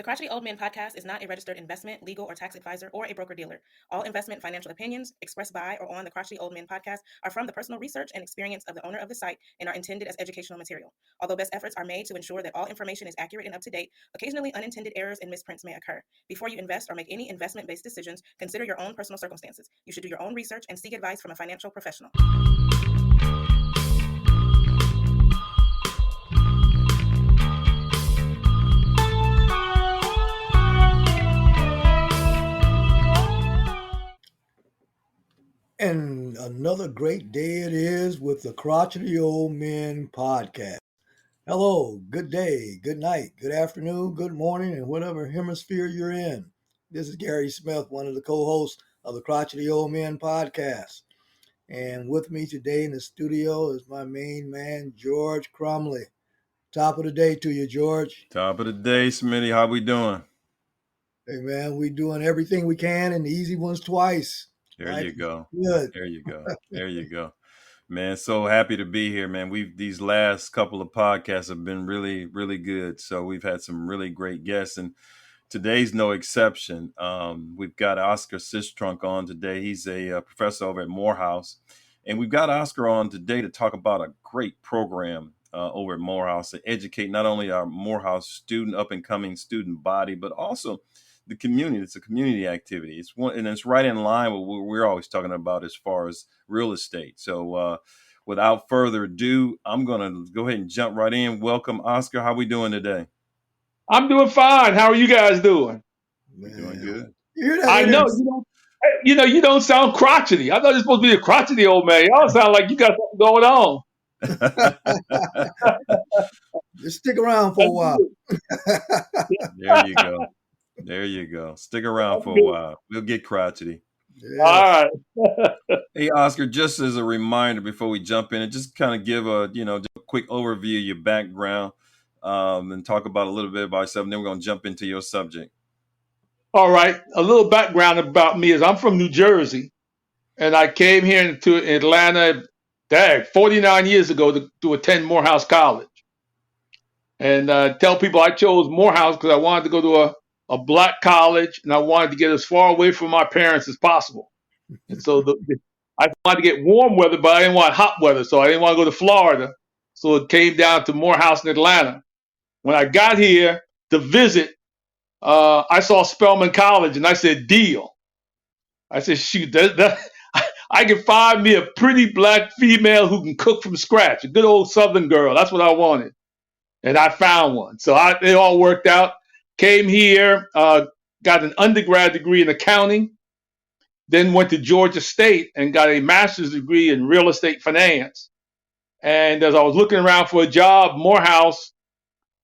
The Crotchety Old Men podcast is not a registered investment, legal, or tax advisor or a broker-dealer. All investment financial opinions expressed by or on the Crotchety Old Men podcast are from the personal research and experience of the owner of the site and are intended as educational material. Although best efforts are made to ensure that all information is accurate and up to date, occasionally unintended errors and misprints may occur. Before you invest or make any investment-based decisions, consider your own personal circumstances. You should do your own research and seek advice from a financial professional. And another great day it is with the Thecrotchetyoldmen Old Men podcast. Hello, good day, good night, good afternoon, good morning, and whatever hemisphere you're in. This is Gary Smith, one of the co-hosts of the Thecrotchetyoldmen Old Men podcast. And with me today in the studio is my main man, George Crumley. Top of the day to you, George. Top of the day, Smitty. How we doing? Hey, man, we doing everything we can and the easy ones twice. There you go. Good. There you go. There you go. Man, so happy to be here, man. These last couple of podcasts have been really, really good. So we've had some really great guests, and today's no exception. We've got Oscar Sistrunk on today. He's a professor over at Morehouse, and we've got Oscar on today to talk about a great program over at Morehouse to educate not only our Morehouse up and coming student body, but also the community. It's a community activity. It's right in line with what we're always talking about as far as real estate. So without further ado, I'm going to go ahead and jump right in. Welcome, Oscar. How we doing today? I'm doing fine. How are you guys doing? We're doing good. I know you don't sound crotchety. I thought you're supposed to be a crotchety old man. Y'all sound like you got something going on. Just stick around for a while. There you go. There you go. Stick around for a while. We'll get crotchety. Yeah. All right. Hey, Oscar, just as a reminder before we jump in, and just kind of give a quick overview of your background and talk about a little bit about yourself, and then we're going to jump into your subject. All right. A little background about me is I'm from New Jersey, and I came here to Atlanta 49 years ago to attend Morehouse College. And tell people I chose Morehouse because I wanted to go to a black college, and I wanted to get as far away from my parents as possible. And so I wanted to get warm weather, but I didn't want hot weather, so I didn't want to go to Florida. So it came down to Morehouse in Atlanta. When I got here to visit, I saw Spelman College, and I said, deal. I said, shoot, I can find me a pretty black female who can cook from scratch, a good old Southern girl. That's what I wanted. And I found one. So it all worked out. Came here, got an undergrad degree in accounting, then went to Georgia State and got a master's degree in real estate finance. And as I was looking around for a job, Morehouse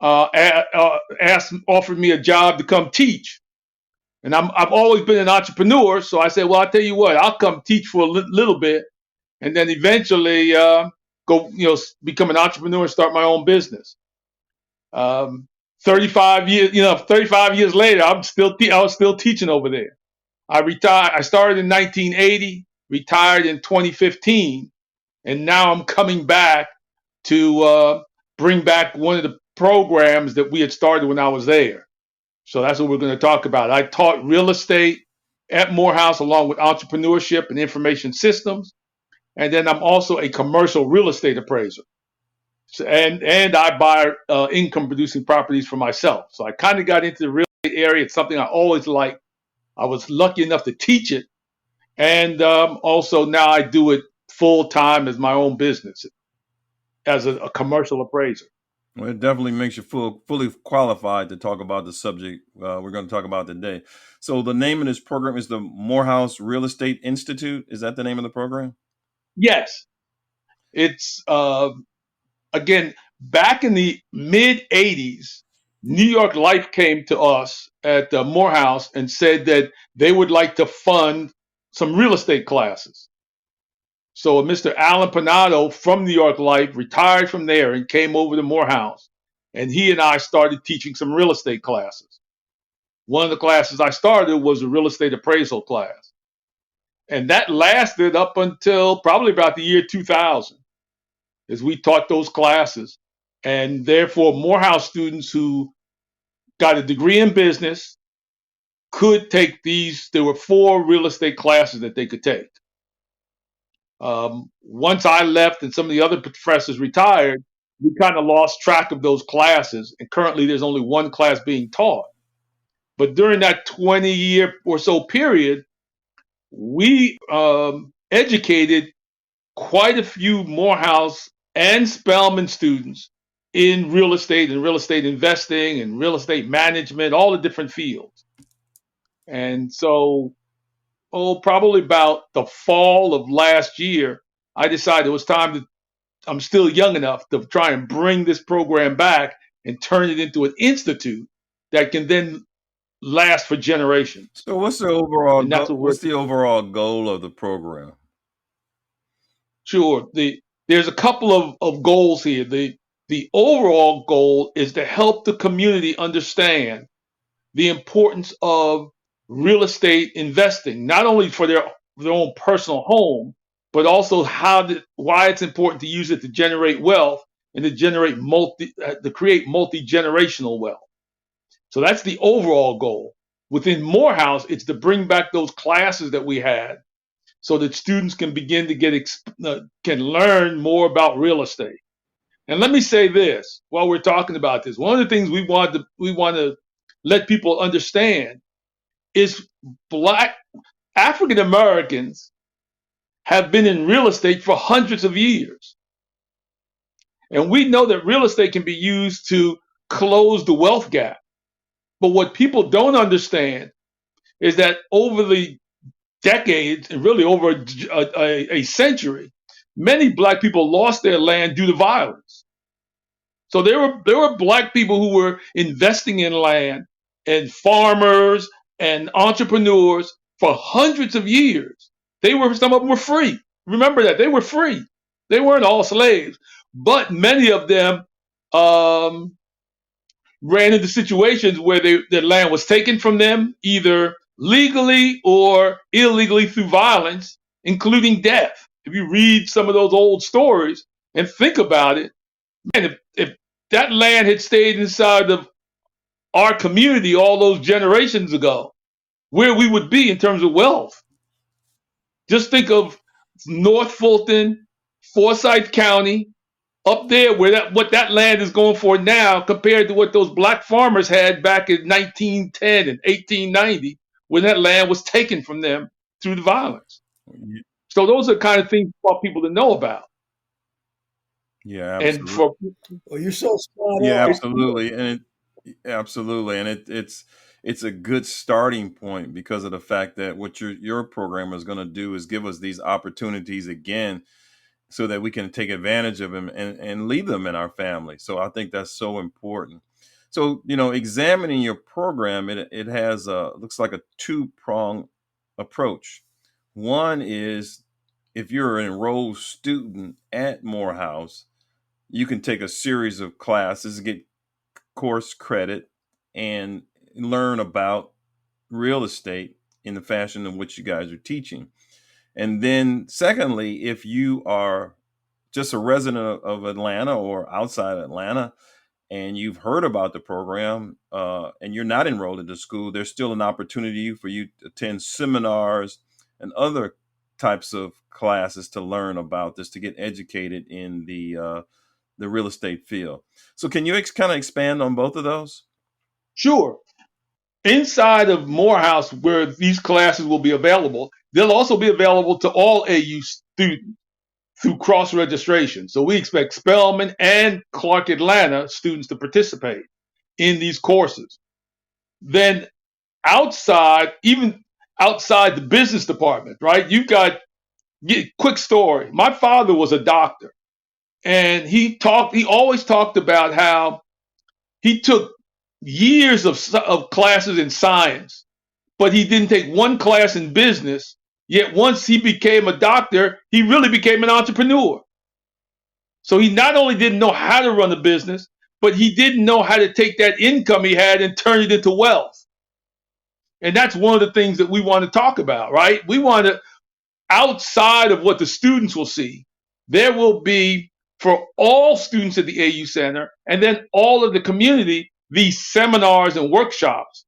offered me a job to come teach. And I've always been an entrepreneur, so I said, well, I'll tell you what, I'll come teach for a little bit, and then eventually become an entrepreneur and start my own business. 35 years later, I was still teaching over there. I retired. I started in 1980, retired in 2015, and now I'm coming back to bring back one of the programs that we had started when I was there. So that's what we're going to talk about. I taught real estate at Morehouse along with entrepreneurship and information systems, and then I'm also a commercial real estate appraiser. And I buy income-producing properties for myself. So I kind of got into the real estate area. It's something I always liked. I was lucky enough to teach it. And also now I do it full-time as my own business as a commercial appraiser. Well, it definitely makes you fully qualified to talk about the subject we're going to talk about today. So the name of this program is the Morehouse Real Estate Institute. Is that the name of the program? Yes. It's... Again, back in the mid-'80s, New York Life came to us at Morehouse and said that they would like to fund some real estate classes. So Mr. Alan Panado from New York Life retired from there and came over to Morehouse, and he and I started teaching some real estate classes. One of the classes I started was a real estate appraisal class, and that lasted up until probably about the year 2000. As we taught those classes, and therefore Morehouse students who got a degree in business could take these. There were 4 real estate classes that they could take. Once I left and some of the other professors retired, we kind of lost track of those classes. And currently there's only one class being taught. But during that 20-year or so period, we educated quite a few Morehouse and Spelman students in real estate and real estate investing and real estate management, all the different fields. And so, probably about the fall of last year, I decided it was time to, I'm still young enough to try and bring this program back and turn it into an institute that can then last for generations. So what's the overall And that's what we're what's the overall goal of the program? Sure. There's a couple of goals here. The overall goal is to help the community understand the importance of real estate investing, not only for their own personal home, but also why it's important to use it to generate wealth and to create multi-generational wealth. So that's the overall goal. Within Morehouse, it's to bring back those classes that we had, so that students can begin to can learn more about real estate. And let me say this while we're talking about this. One of the things we want to let people understand is Black African Americans have been in real estate for hundreds of years. And we know that real estate can be used to close the wealth gap. But what people don't understand is that over the decades and really over a century, many Black people lost their land due to violence. So there were Black people who were investing in land and farmers and entrepreneurs for hundreds of years. Some of them were free. Remember that they were free. They weren't all slaves, but many of them ran into situations where their land was taken from them, either legally or illegally through violence, including death. If you read some of those old stories and think about it, man, if that land had stayed inside of our community all those generations ago, where we would be in terms of wealth. Just think of North Fulton, Forsyth County, up there what that land is going for now compared to what those Black farmers had back in 1910 and 1890 when that land was taken from them through the violence. So those are the kind of things for people to know about. Yeah, absolutely. Well, you're so spot Yeah, on. absolutely. And it's a good starting point because of the fact that what your program is going to do is give us these opportunities again so that we can take advantage of them and leave them in our family. So I think that's so important. So, examining your program, it has looks like a 2-pronged approach. One is if you're an enrolled student at Morehouse, you can take a series of classes, get course credit, and learn about real estate in the fashion in which you guys are teaching. And then secondly, if you are just a resident of Atlanta or outside Atlanta, and you've heard about the program and you're not enrolled into school, there's still an opportunity for you to attend seminars and other types of classes to learn about this, to get educated in the real estate field. So can you kind of expand on both of those? Sure. Inside of Morehouse, where these classes will be available, they'll also be available to all AU students through cross-registration. So we expect Spelman and Clark Atlanta students to participate in these courses. Then even outside the business department, right? Quick story. My father was a doctor, and he always talked about how he took years of classes in science, but he didn't take one class in business. Yet once he became a doctor, he really became an entrepreneur. So he not only didn't know how to run a business, but he didn't know how to take that income he had and turn it into wealth. And that's one of the things that we want to talk about, right? We want to, outside of what the students will see, there will be, for all students at the AU Center, and then all of the community, these seminars and workshops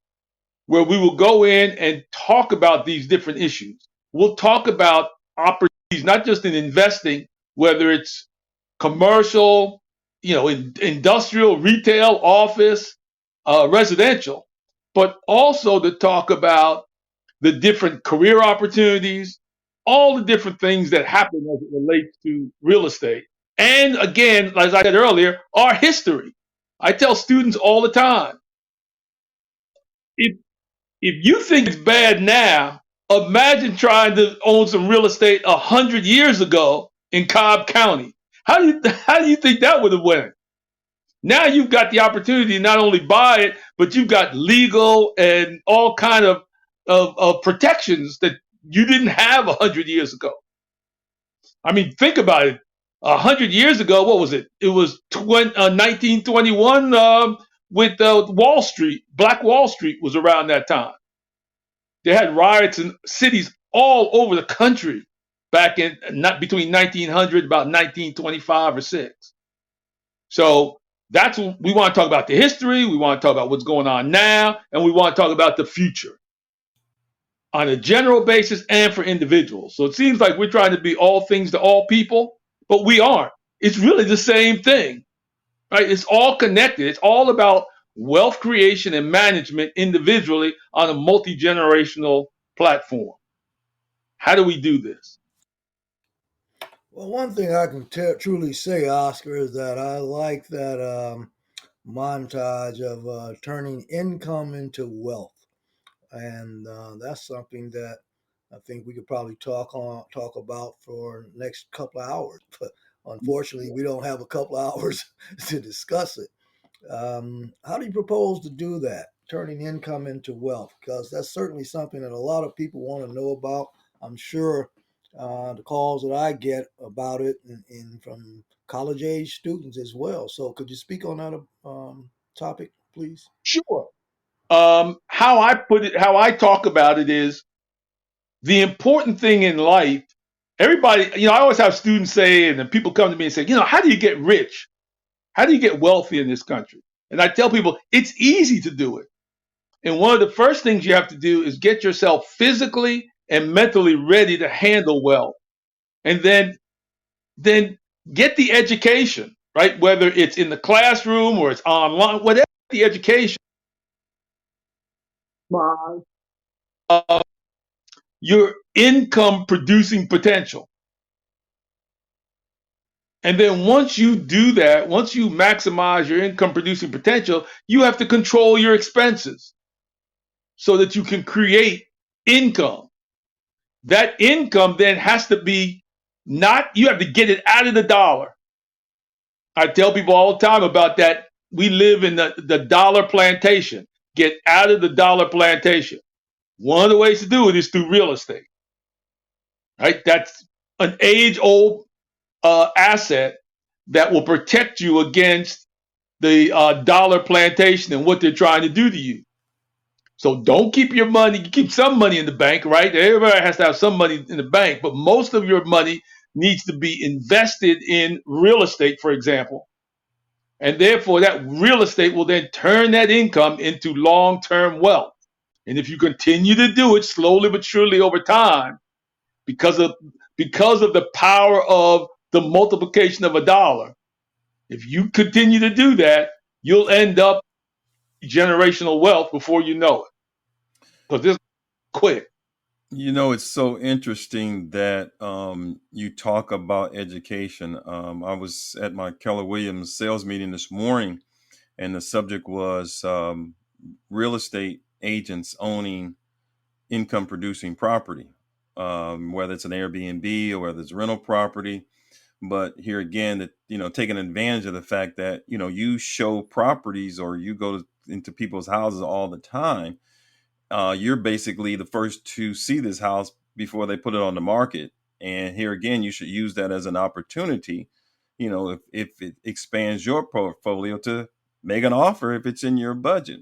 where we will go in and talk about these different issues. We'll talk about opportunities, not just in investing, whether it's commercial, industrial, retail, office, residential, but also to talk about the different career opportunities, all the different things that happen as it relates to real estate. And again, as I said earlier, our history. I tell students all the time, if if you think it's bad now, imagine trying to own some real estate 100 years ago in Cobb County. How do you think that would have went? Now you've got the opportunity to not only buy it, but you've got legal and all kind of protections that you didn't have 100 years ago. I mean, think about it. 100 years ago, what was it? It was 1921 with Wall Street. Black Wall Street was around that time. They had riots in cities all over the country back in not between 1900 about 1925 or 6. So that's what we want to talk about, the history. We want to talk about what's going on now, and we want to talk about the future on a general basis and for individuals. So it seems like we're trying to be all things to all people, but we aren't. It's really the same thing, right? It's all connected. It's all about wealth creation and management individually on a multi-generational platform. How do we do this? Well, one thing I can truly say, Oscar, is that I like that montage of turning income into wealth, and that's something that I think we could probably talk about for the next couple of hours. But unfortunately, we don't have a couple of hours to discuss it. How do you propose to do that, turning income into wealth? Because that's certainly something that a lot of people want to know about. I'm sure the calls that I get about it from college age students as well. So could you speak on that topic, please? Sure. How I put it, how I talk about it is the important thing in life. Everybody, I always have students say, and then people come to me and say, how do you get rich? How do you get wealthy in this country? And I tell people it's easy to do it. And one of the first things you have to do is get yourself physically and mentally ready to handle wealth. And then get the education, right? Whether it's in the classroom or it's online, whatever the education, your income producing potential. And then once you do that, once you maximize your income producing potential, you have to control your expenses so that you can create income. That income then has to be you have to get it out of the dollar. I tell people all the time about that. We live in the dollar plantation. Get out of the dollar plantation. One of the ways to do it is through real estate. Right? That's an age-old asset that will protect you against the dollar plantation and what they're trying to do to you. So don't keep your money. You keep some money in the bank, right? Everybody has to have some money in the bank, but most of your money needs to be invested in real estate, for example. And therefore, that real estate will then turn that income into long-term wealth. And if you continue to do it slowly but surely over time, because of the power of the multiplication of a dollar, if you continue to do that, you'll end up generational wealth before you know it. Because this is quick. It's so interesting that you talk about education. I was at my Keller Williams sales meeting this morning, and the subject was real estate agents owning income producing property, whether it's an Airbnb or whether it's rental property. But here again, that taking advantage of the fact that you show properties or you go into people's houses all the time. You're basically the first to see this house before they put it on the market. And here again, you should use that as an opportunity, if it expands your portfolio, to make an offer if it's in your budget.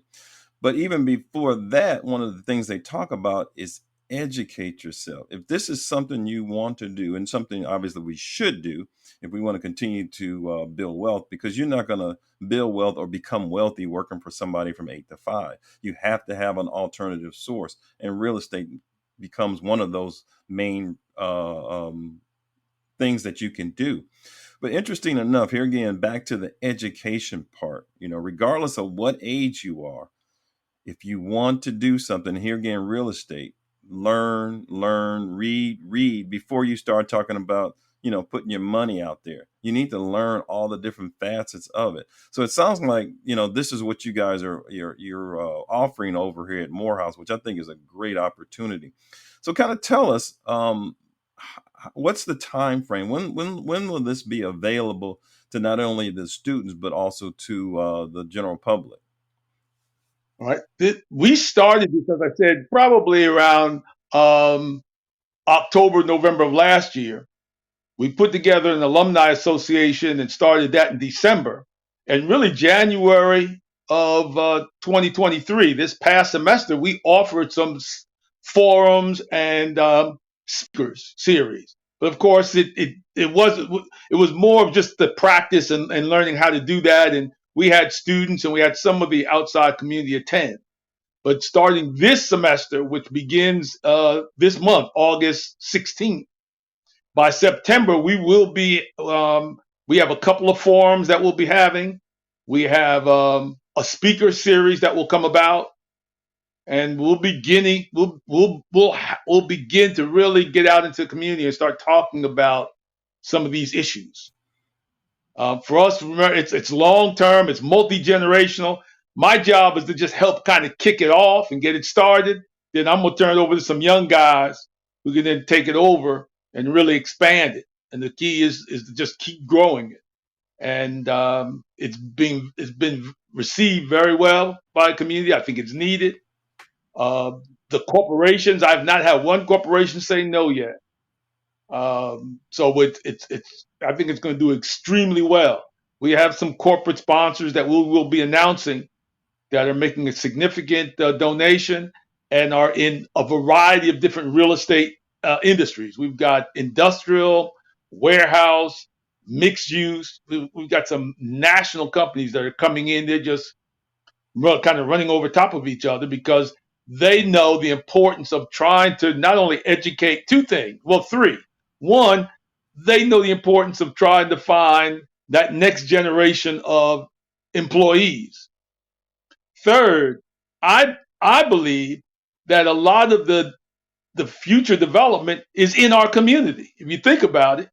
But even before that, one of the things they talk about is educate yourself. If this is something you want to do, and something obviously we should do if we want to continue to build wealth, because you're not going to build wealth or become wealthy working for somebody from 8 to 5. You have to have an alternative source, and real estate becomes one of those main things that you can do. But interesting enough, here again, back to the education part, regardless of what age you are, if you want to do something, here again, real estate, learn, read before you start talking about, putting your money out there. You need to learn all the different facets of it. So it sounds like, this is what you guys you're offering over here at Morehouse, which I think is a great opportunity. So kind of tell us, what's the time frame? When will this be available to not only the students, but also to the general public? All right. We started, because I said, probably around October, November of last year. We put together an alumni association and started that in December. And really January of 2023, this past semester, we offered some forums and speakers series. But of course, it was more of just the practice and learning how to do that. And we had students and we had some of the outside community attend. But starting this semester, which begins this month, August 16th, by September, we will be, we have a couple of forums that we'll be having. We have a speaker series that will come about. And we'll begin to really get out into the community and start talking about some of these issues. For us, remember, it's long term, it's multi-generational. My job is to just help kind of kick it off and get it started. Then I'm gonna turn it over to some young guys who can then take it over and really expand it. And the key is to just keep growing it. And it's been received very well by the community. I think it's needed. The corporations, I've not had one corporation say no yet. So I think it's going to do extremely well. We have some corporate sponsors that we'll be announcing that are making a significant donation and are in a variety of different real estate industries. We've got industrial, warehouse, mixed use. We've got some national companies that are coming in. They're just kind of running over top of each other because they know the importance of trying to not only educate two things, well, three. One, they know the importance of trying to find that next generation of employees. Third, I believe that a lot of the future development is in our community. If you think about it,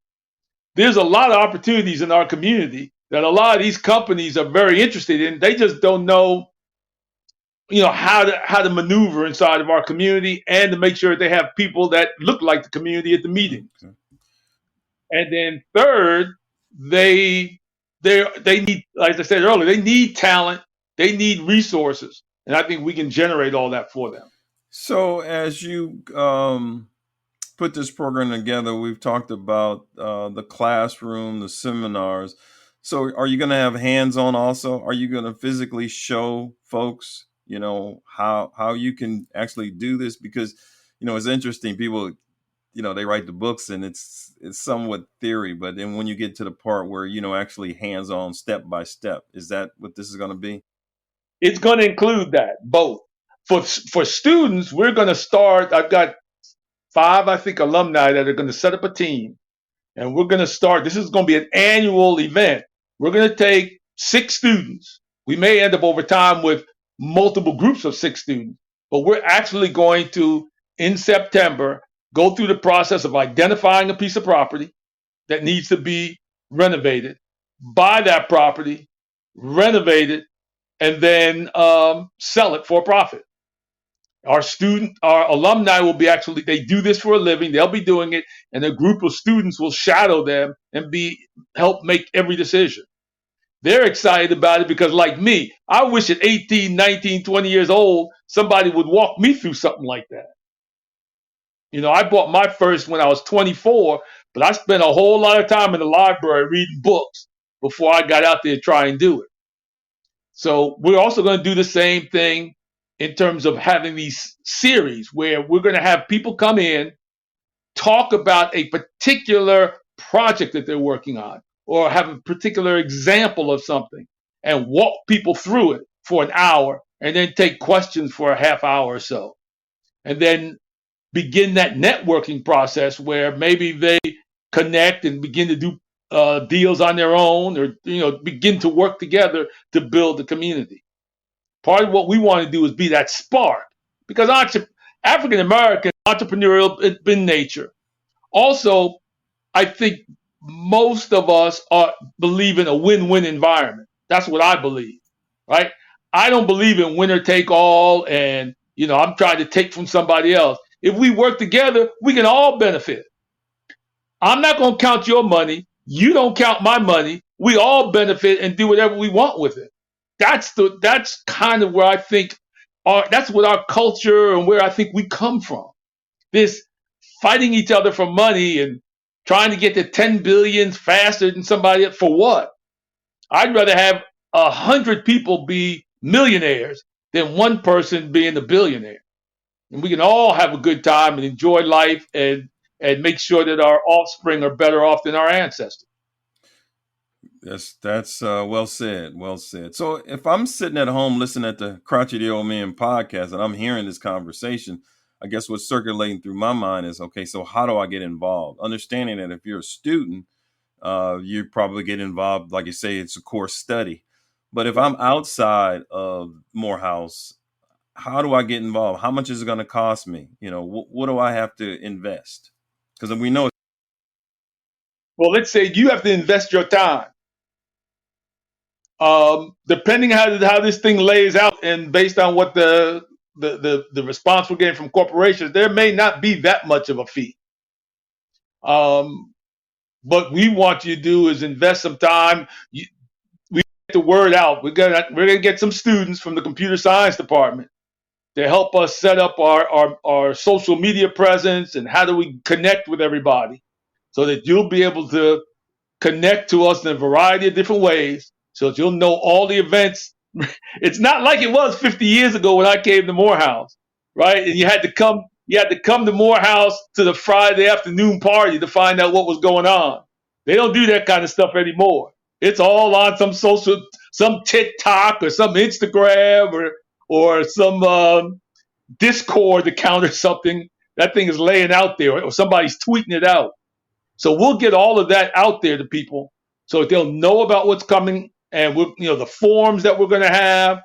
there's a lot of opportunities in our community that a lot of these companies are very interested in. They just don't know, how to maneuver inside of our community and to make sure they have people that look like the community at the meetings. Okay. And then third, they need, like I said earlier, they need talent, they need resources, and I think we can generate all that for them. So as you put this program together, we've talked about the classroom, the seminars. So are you going to have hands-on also? Are you going to physically show folks, how you can actually do this? Because, it's interesting. People, they write the books and it's somewhat theory, but then when you get to the part where, actually hands-on, step by step, is that what this is going to be? It's going to include that, both. For students, we're going to start, I've got 5, I think, alumni that are going to set up a team. And we're going to start, this is going to be an annual event. We're going to take 6 students. We may end up over time with multiple groups of 6 students, but we're actually going to, in September, go through the process of identifying a piece of property that needs to be renovated, buy that property, renovate it, and then sell it for a profit. Our alumni will be they do this for a living. They'll be doing it, and a group of students will shadow them and help make every decision. They're excited about it because, like me, I wish at 18, 19, 20 years old, somebody would walk me through something like that. I bought my first when I was 24, but I spent a whole lot of time in the library reading books before I got out there to try and do it. So we're also going to do the same thing in terms of having these series where we're going to have people come in, talk about a particular project that they're working on, or have a particular example of something, and walk people through it for an hour, and then take questions for a half hour or so. And then begin that networking process where maybe they connect and begin to do deals on their own, or begin to work together to build the community. Part of what we want to do is be that spark, because African American entrepreneurial in nature. Also, I think most of us believe in a win-win environment. That's what I believe, right? I don't believe in winner take all, and I'm trying to take from somebody else. If we work together, we can all benefit. I'm not going to count your money. You don't count my money. We all benefit and do whatever we want with it. That's kind of where I think that's what our culture and where I think we come from. This fighting each other for money and trying to get to 10 billion faster than somebody else. For what? I'd rather have 100 people be millionaires than one person being a billionaire. And we can all have a good time and enjoy life and make sure that our offspring are better off than our ancestors. That's well said. Well said. So if I'm sitting at home listening at the Crotchety Old Men podcast and I'm hearing this conversation, I guess what's circulating through my mind is, okay, so how do I get involved? Understanding that if you're a student, you probably get involved, like you say, it's a course study. But if I'm outside of Morehouse, how do I get involved? How much is it going to cost me? What do I have to invest? Because we know. Well, let's say you have to invest your time. Depending how this thing lays out, and based on what the response we're getting from corporations, there may not be that much of a fee. What we want you to do is invest some time. We get the word out. We're gonna get some students from the computer science department to help us set up our social media presence and how do we connect with everybody, so that you'll be able to connect to us in a variety of different ways, so that you'll know all the events. It's not like it was 50 years ago when I came to Morehouse, right? And you had to come to Morehouse to the Friday afternoon party to find out what was going on. They don't do that kind of stuff anymore. It's all on some TikTok or some Instagram or some Discord account or something. That thing is laying out there, or somebody's tweeting it out. So we'll get all of that out there to people so that they'll know about what's coming, and the forums that we're going to have.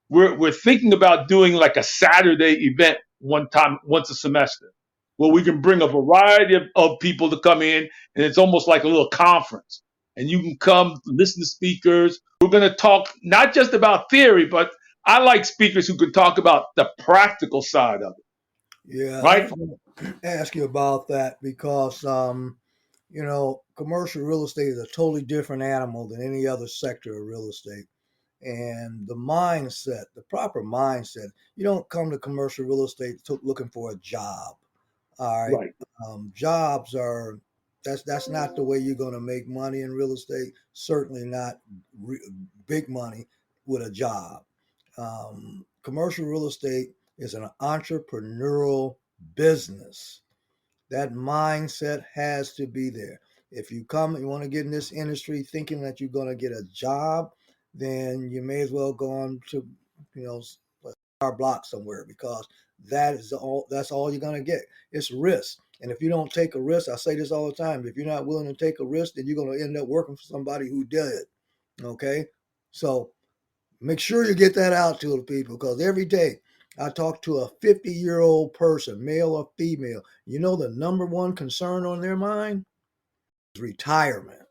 We're thinking about doing like a Saturday event once a semester, where we can bring a variety of people to come in, and it's almost like a little conference. And you can come listen to speakers. We're going to talk not just about theory, but I like speakers who can talk about the practical side of it. Yeah, I Right? was going to ask you about that because, commercial real estate is a totally different animal than any other sector of real estate. And the mindset, the proper mindset, you don't come to commercial real estate looking for a job. All right. Right. Jobs are, that's not the way you're going to make money in real estate. Certainly not big money with a job. Commercial real estate is an entrepreneurial business. That mindset has to be there. If you want to get in this industry thinking that you're going to get a job, then you may as well go on to, our block somewhere, because that's all you're going to get. It's risk. And if you don't take a risk, I say this all the time, if you're not willing to take a risk, then you're going to end up working for somebody who did. Okay? So make sure you get that out to the people, because every day I talk to a 50-year-old person, male or female. You know the number one concern on their mind is retirement.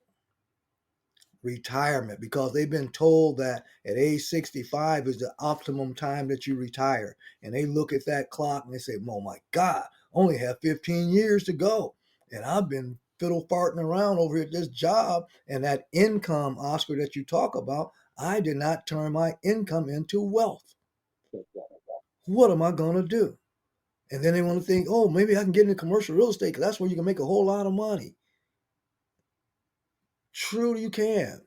Retirement, because they've been told that at age 65 is the optimum time that you retire. And they look at that clock and they say, oh my God, only have 15 years to go. And I've been fiddle farting around over at this job, and that income, Oscar, that you talk about, I did not turn my income into wealth. What am I going to do? And then they want to think, oh, maybe I can get into commercial real estate because that's where you can make a whole lot of money. True, you can.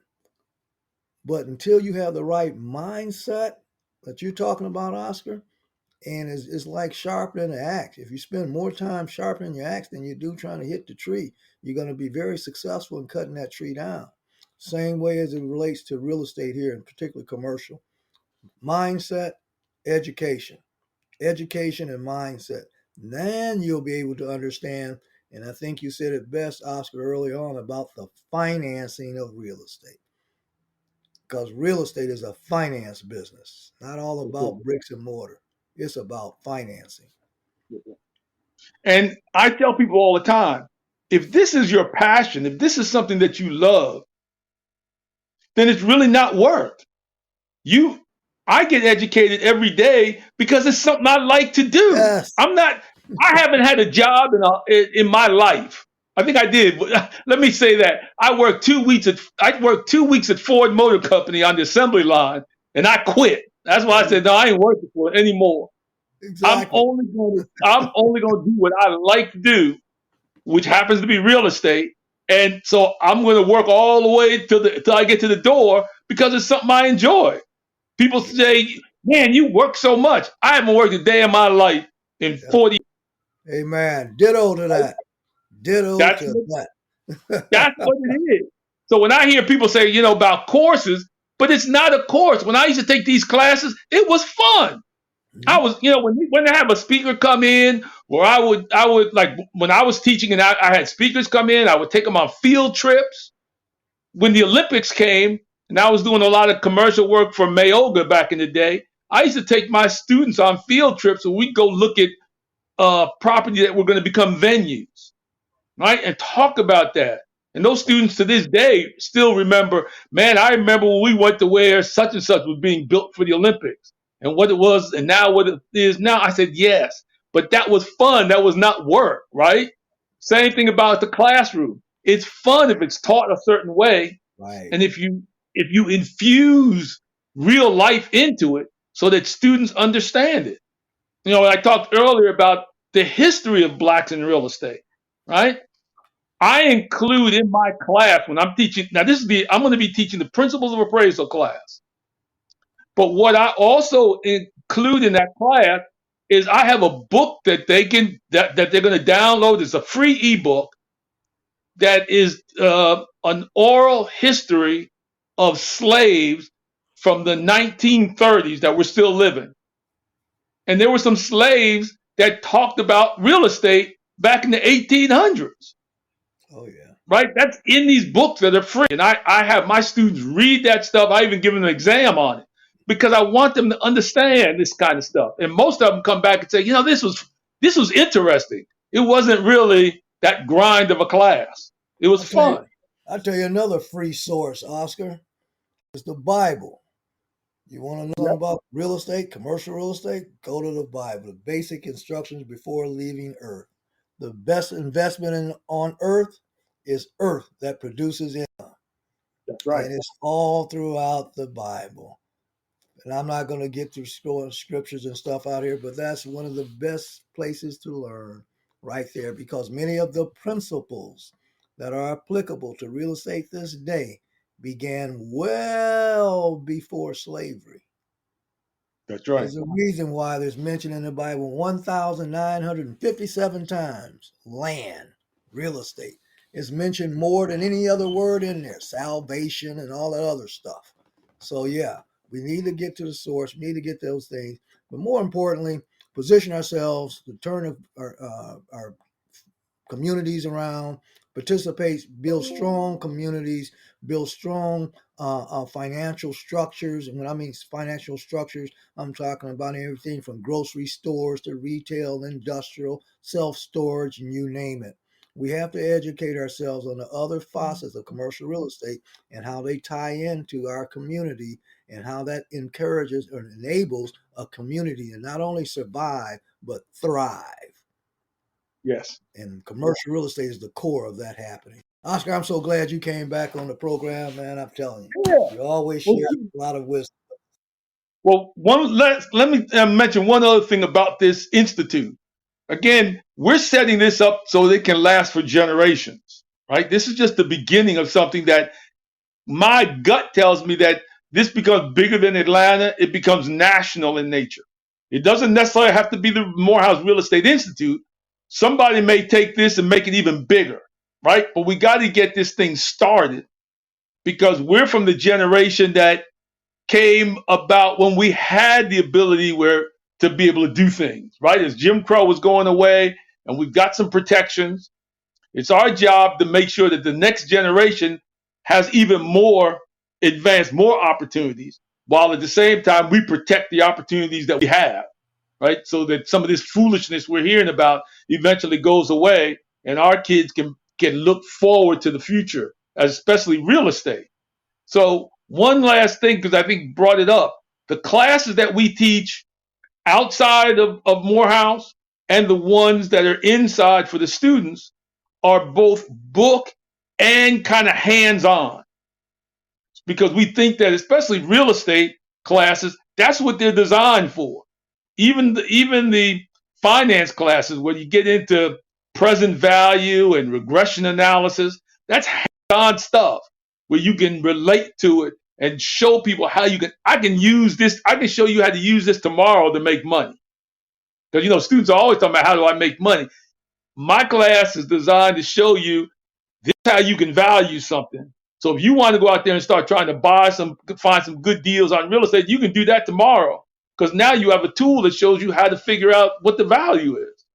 But until you have the right mindset that you're talking about, Oscar, And it's like sharpening an axe. If you spend more time sharpening your axe than you do trying to hit the tree, you're going to be very successful in cutting that tree down. Same way as it relates to real estate here, in particular commercial. Mindset, education, education and mindset. Then you'll be able to understand, and I think you said it best, Oscar, early on about the financing of real estate. Because real estate is a finance business, not all about bricks and mortar. It's about financing. And I tell people all the time, if this is your passion, if this is something that you love, then it's really not work. I get educated every day because it's something I like to do. Yes. I haven't had a job in my life. I think I did. Let me say that I worked 2 weeks at Ford Motor Company on the assembly line, and I quit. That's why I said, no, I ain't working for it anymore. Exactly. I'm only going to do what I like to do, which happens to be real estate. And so I'm going to work all the way till I get to the door because it's something I enjoy. People say, man, you work so much. I haven't worked a day in my life in 40 years. Amen. Ditto to that. Ditto That's to that. That's what it is. So when I hear people say, about courses, but it's not a course. When I used to take these classes, it was fun. I was, when they have a speaker come in, or I would like when I was teaching and I had speakers come in, I would take them on field trips. When the Olympics came, and I was doing a lot of commercial work for Mayoga back in the day, I used to take my students on field trips, and we'd go look at property that were going to become venues, right, and talk about that. And those students to this day still remember, man, I remember when we went to where such and such was being built for the Olympics and what it was and now what it is now. I said, yes, but that was fun. That was not work, right? Same thing about the classroom. It's fun if it's taught a certain way. Right. And if you infuse real life into it so that students understand it. I talked earlier about the history of blacks in real estate, right? I include in my class when I'm teaching. Now, I'm going to be teaching the principles of appraisal class. But what I also include in that class is I have a book that they're going to download. It's a free ebook that is an oral history of slaves from the 1930s that were still living. And there were some slaves that talked about real estate back in the 1800s. Oh, yeah. Right? That's in these books that are free. And I have my students read that stuff. I even give them an exam on it because I want them to understand this kind of stuff. And most of them come back and say, this was interesting. It wasn't really that grind of a class. It was fun. I'll tell you another free source, Oscar. It's the Bible. You want to know something about real estate, commercial real estate? Go to the Bible. The basic instructions before leaving Earth. The best investment on Earth is earth that produces income. That's right. And it's all throughout the Bible. And I'm not going to get through scriptures and stuff out here, but that's one of the best places to learn right there, because many of the principles that are applicable to real estate this day began well before slavery. That's right. There's a reason why there's mentioned in the Bible 1,957 times land, real estate. It's mentioned more than any other word in there, salvation and all that other stuff. So yeah, we need to get to the source. We need to get those things. But more importantly, position ourselves to turn our communities around, participate, build strong communities, build strong financial structures. And when I mean financial structures, I'm talking about everything from grocery stores to retail, industrial, self-storage, and you name it. We have to educate ourselves on the other facets of commercial real estate and how they tie into our community and how that encourages or enables a community to not only survive, but thrive. Yes. And commercial real estate is the core of that happening. Oscar, I'm so glad you came back on the program, man. I'm telling you, you always share a lot of wisdom. Well, let me mention one other thing about this institute. Again, we're setting this up so it can last for generations, right? This is just the beginning of something that my gut tells me that this becomes bigger than Atlanta. It becomes national in nature. It doesn't necessarily have to be the Morehouse Real Estate Institute. Somebody may take this and make it even bigger, right? But we got to get this thing started because we're from the generation that came about when we had the ability to be able to do things, right? As Jim Crow was going away and we've got some protections, it's our job to make sure that the next generation has even more advanced, more opportunities, while at the same time we protect the opportunities that we have, right? So that some of this foolishness we're hearing about eventually goes away and our kids can look forward to the future, especially real estate. So one last thing, because I think you brought it up, the classes that we teach outside of Morehouse and the ones that are inside for the students are both book and kind of hands-on, because we think that especially real estate classes, that's what they're designed for. Even the finance classes where you get into present value and regression analysis, that's hands-on stuff where you can relate to it and show people how I can use this. I can show you how to use this tomorrow to make money. Because, students are always talking about how do I make money? My class is designed to show you this is how you can value something. So if you want to go out there and start trying to find some good deals on real estate, you can do that tomorrow. Because now you have a tool that shows you how to figure out what the value is,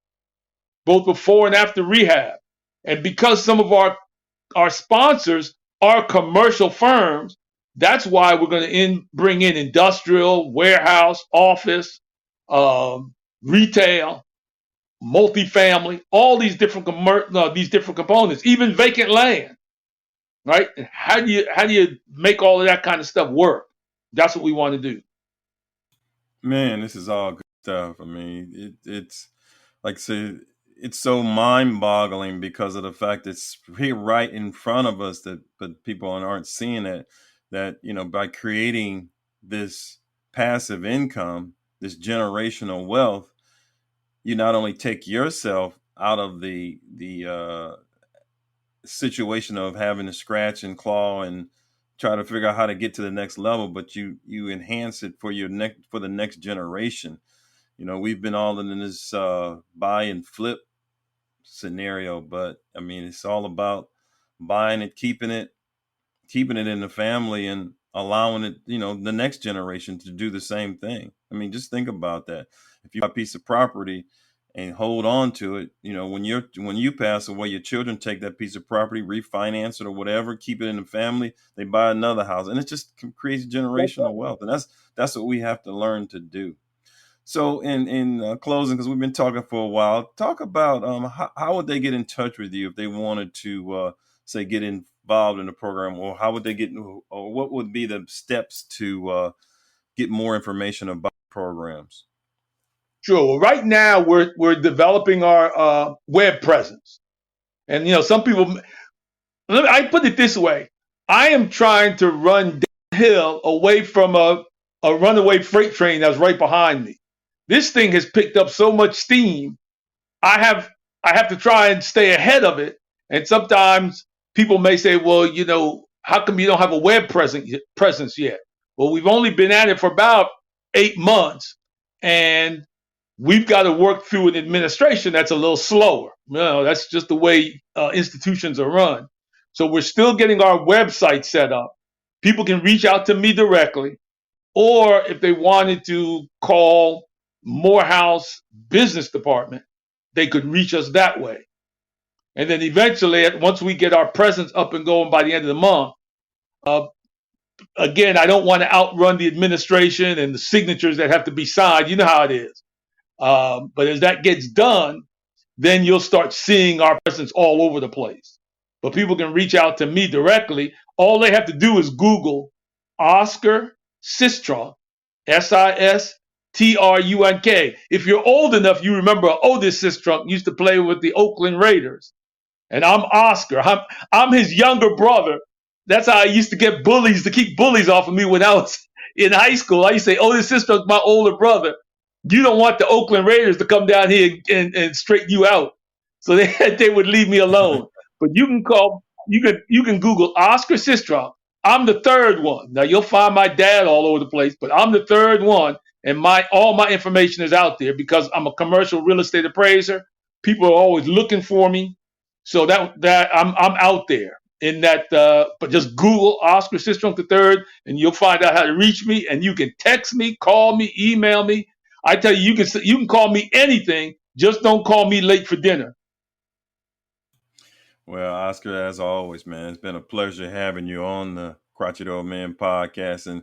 both before and after rehab. And because some of our sponsors are commercial firms, that's why we're going to bring in industrial, warehouse, office, retail, multifamily, all these different components, even vacant land, right? And how do you make all of that kind of stuff work? That's what we want to do. Man, this is all good stuff. I mean, it's like I said, it's so mind-boggling because of the fact it's here right in front of us but people aren't seeing it. That by creating this passive income, this generational wealth, you not only take yourself out of the situation of having to scratch and claw and try to figure out how to get to the next level, but you enhance it for the next generation. We've been all in this buy and flip scenario, but I mean, it's all about buying it, keeping it in the family and allowing it, the next generation to do the same thing. I mean, just think about that. If you buy a piece of property and hold on to it, when you pass away, your children take that piece of property, refinance it or whatever, keep it in the family, they buy another house, and it just creates generational wealth. And that's what we have to learn to do. So in closing, because we've been talking for a while, talk about how would they get in touch with you if they wanted to say get involved in the program, or how would they or what would be the steps to get more information about programs? Sure. Well, right now we're developing our web presence, and some people. I put it this way: I am trying to run downhill away from a runaway freight train that's right behind me. This thing has picked up so much steam. I have to try and stay ahead of it. And sometimes people may say, well, how come you don't have a web presence yet? Well, we've only been at it for about 8 months, and we've got to work through an administration that's a little slower. That's just the way institutions are run. So we're still getting our website set up. People can reach out to me directly, or if they wanted to call Morehouse Business Department, they could reach us that way. And then eventually, once we get our presence up and going by the end of the month, again, I don't want to outrun the administration and the signatures that have to be signed. You know how it is. But as that gets done, then you'll start seeing our presence all over the place. But people can reach out to me directly. All they have to do is Google Oscar Sistrunk, Sistrunk. If you're old enough, you remember Otis Sistrunk used to play with the Oakland Raiders. And I'm Oscar. I'm his younger brother. That's how I used to get bullies, to keep bullies off of me when I was in high school. I used to say, Otis Sistrunk, my older brother. You don't want the Oakland Raiders to come down here and straighten you out. So they would leave me alone. But you can Google Oscar Sistrunk. I'm the third one. Now you'll find my dad all over the place, but I'm the third one. and all my information is out there because I'm a commercial real estate appraiser. People are always looking for me, so that I'm out there in that. But just Google Oscar Sistrunk III, and you'll find out how to reach me. And you can text me, call me, email me. I tell you, you can call me anything. Just don't call me late for dinner. Well, Oscar, as always, man, it's been a pleasure having you on the Crotchet Old Men podcast. And,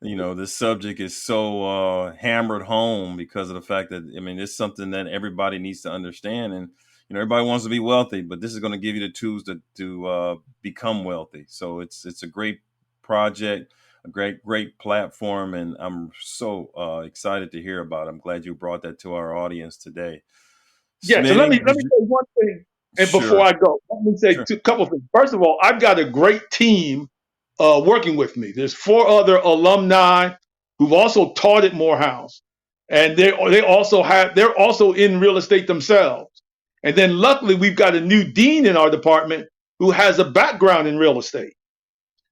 this subject is so hammered home because of the fact that, it's something that everybody needs to understand. And, everybody wants to be wealthy, but this is going to give you the tools to become wealthy. So it's a great project, a great platform. And I'm so excited to hear about it. I'm glad you brought that to our audience today. Yeah, so let me say one thing. And Sure. before I go, let me say a couple of things. First of all, I've got a great team working with me. There's 4 other alumni who've also taught at Morehouse, and they're also in real estate themselves. And then luckily, we've got a new dean in our department who has a background in real estate.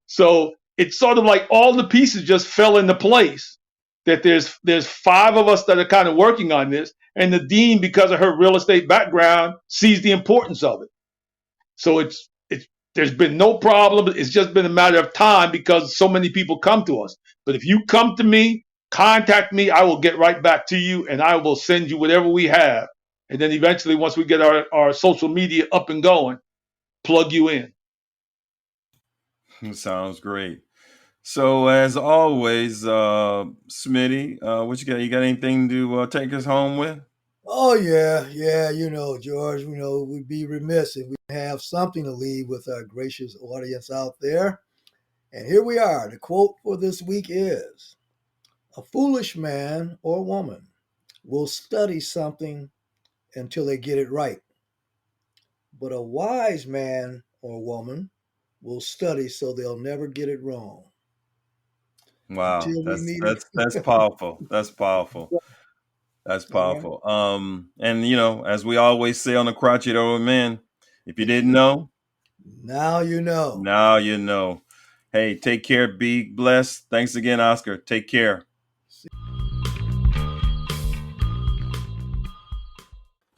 So it's sort of like all the pieces just fell into place. That there's 5 of us that are kind of working on this, and the dean, because of her real estate background, sees the importance of it. So there's been no problem. It's just been a matter of time because so many people come to us. But if you come to me, contact me, I will get right back to you, and I will send you whatever we have. And then eventually, once we get our social media up and going, plug you in. Sounds great. So as always, Smitty, what you got? You got anything to take us home with? Oh, yeah. George, we'd be remiss if we have something to leave with our gracious audience out there. And here we are. The quote for this week is, "A foolish man or woman will study something until they get it right. But a wise man or woman will study so they'll never get it wrong." Wow, Until we meet that's powerful. That's powerful. That's powerful. And as we always say on the Crotchet Old Men, if you didn't know, now you know. Now you know. Hey, take care. Be blessed. Thanks again, Oscar. Take care.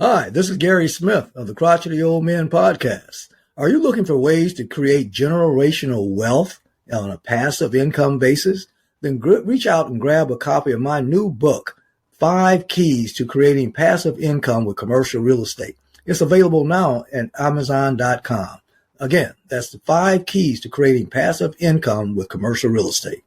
Hi, this is Gary Smith of the Thecrotchetyoldmen Old Men podcast. Are you looking for ways to create generational wealth on a passive income basis? Then reach out and grab a copy of my new book, 5 Keys to Creating Passive Income with Commercial Real Estate. It's available now at Amazon.com. Again, that's the 5 Keys to Creating Passive Income with Commercial Real Estate.